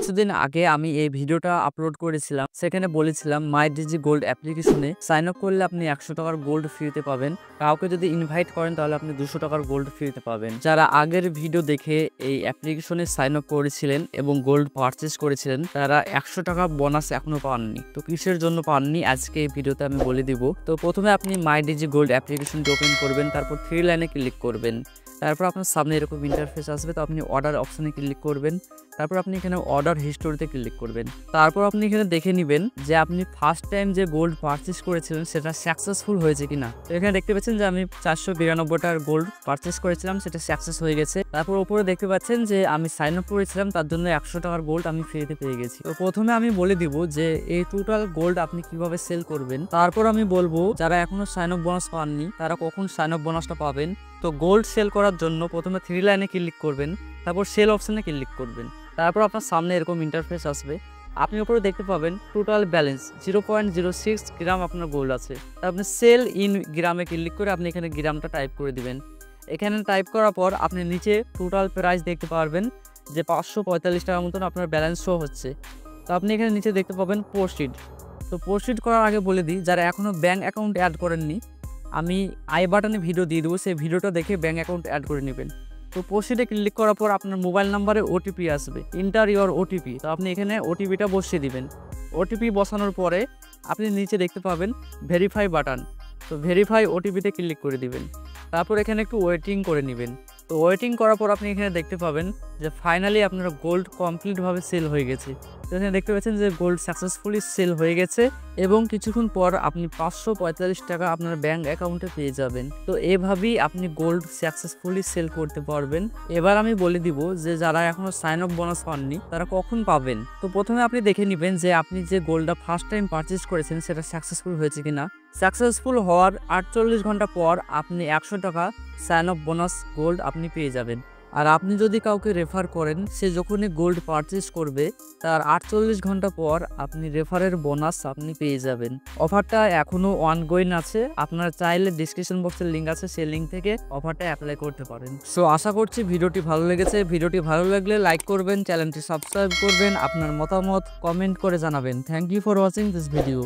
কিছুদিন আগে আমি এই ভিডিওটা আপলোড করেছিলাম, সেখানে বলেছিলাম মাইডিজি গোল্ড অ্যাপ্লিকেশনে সাইন আপ করলে আপনি 100 টাকার গোল্ড ফ্রিতে পাবেন। কাউকে যদি ইনভাইট করেন তাহলে আপনি 200 টাকার গোল্ড ফ্রিতে পাবেন। যারা আগের ভিডিও দেখে এই অ্যাপ্লিকেশনে সাইন আপ করেছিলেন এবং গোল্ড পারচেস করেছিলেন তারা 100 টাকা বোনাস এখনো পাননি। তো কিসের জন্য পাননি আজকে এই ভিডিওতে আমি বলে দিব। তো প্রথমে আপনি মাইডিজি গোল্ড অ্যাপ্লিকেশনটি ওপেন করবেন, তারপর 3 লাইনে ক্লিক করবেন। তারপর আপনার সামনে এরকম ইন্টারফেস আসবে, তো আপনি অর্ডার অপশনে ক্লিক করবেন। তারপর আপনি এখানে অর্ডার হিস্টোরিতে ক্লিক করবেন। তারপর আপনি এখানে দেখে নেবেন যে আপনি ফার্স্ট টাইম যে গোল্ড পারচেস করেছিলেন সেটা সাকসেসফুল হয়েছে কিনা। তো এখানে দেখতে পাচ্ছেন যে আমি 492 টাকার গোল্ড পারচেস করেছিলাম, সেটা সাকসেস হয়ে গেছে। তারপর উপরে দেখতে পাচ্ছেন যে আমি সাইন আপ করেছিলাম, তার জন্য 100 টাকার গোল্ড আমি ফ্রিতে পেয়ে গেছি। তো প্রথমে আমি বলে দিব যে এই টোটাল গোল্ড আপনি কিভাবে সেল করবেন। তারপর আমি বলবো যারা এখনো সাইন আপ বোনাস পাননি তারা কখন সাইন আপ বোনাসটা পাবেন। তো গোল্ড সেল করার জন্য প্রথমে 3 লাইনে ক্লিক করবেন, তারপর সেল অপশনে ক্লিক করবেন। তারপর আপনার সামনে এরকম ইন্টারফেস আসবে, আপনি উপরে দেখতে পাবেন টোটাল ব্যালেন্স 0.06 গ্রাম আপনার গোল্ড আছে। আপনি সেল ইন গ্রামে ক্লিক করে আপনি এখানে গ্রামটা টাইপ করে দিবেন। এখানে টাইপ করার পর আপনি নিচে টোটাল প্রাইস দেখতে পারবেন যে 545 টাকার মতন আপনার ব্যালেন্স শো হচ্ছে। তো আপনি এখানে নিচে দেখতে পাবেন প্রসিড। তো প্রসিড করার আগে বলে দিই, যারা এখনও ব্যাঙ্ক অ্যাকাউন্ট অ্যাড করেননি আমি আই বাটনে ভিডিও দিয়ে দেবো, সেই ভিডিওটা দেখে ব্যাঙ্ক অ্যাকাউন্ট অ্যাড করে নেবেন। তো প্রসিডে ক্লিক করার পর আপনার মোবাইল নাম্বারে ওটিপি আসবে, ইন্টার ইওর ওটিপি। তো আপনি এখানে ওটিপিটা বসিয়ে দিবেন। ওটিপি বসানোর পরে আপনি নিচে দেখতে পাবেন ভেরিফাই বাটন। তো ভেরিফাই ওটিপিতে ক্লিক করে দিবেন। তারপর এখানে একটু ওয়েটিং করে নেবেন। তো ওয়েটিং করার পর আপনি এখানে দেখতে পাবেন যে ফাইনালি আপনার গোল্ড কমপ্লিটভাবে সেল হয়ে গেছে। তো এখানে দেখতে পাচ্ছেন যে গোল্ড সাকসেসফুলি সেল হয়ে গেছে এবং কিছুক্ষণ পর আপনি 545 টাকা আপনার ব্যাঙ্ক অ্যাকাউন্টে পেয়ে যাবেন। তো এভাবেই আপনি গোল্ড সাকসেসফুলি সেল করতে পারবেন। এবার আমি বলে দিব যে যারা এখনো সাইন আপ বোনাস পাননি তারা কখন পাবেন। তো প্রথমে আপনি দেখে নেবেন যে আপনি যে গোল্ডটা ফার্স্ট টাইম পারচেস করেছেন সেটা সাকসেসফুল হয়েছে কিনা। সাকসেসফুল হওয়ার 48 ঘন্টা পর আপনি 100 টাকা সাইন আপ বোনাস গোল্ড আপনি পেয়ে যাবেন। আর আপনি যদি কাউকে রেফার করেন, সে যখনই গোল্ড পারচেস করবে তার 48 ঘন্টা পর আপনি রেফারের বোনাস আপনি পেয়ে যাবেন। অফারটা এখনও অনগোয়িং আছে, আপনারা চাইলে ডিসক্রিপশন বক্সের লিঙ্ক আছে, সেই লিঙ্ক থেকে অফারটা অ্যাপ্লাই করতে পারেন। সো আশা করছি ভিডিওটি ভালো লেগেছে। ভিডিওটি ভালো লাগলে লাইক করবেন, চ্যানেলটি সাবস্ক্রাইব করবেন, আপনার মতামত কমেন্ট করে জানাবেন। Thank you for watching this video.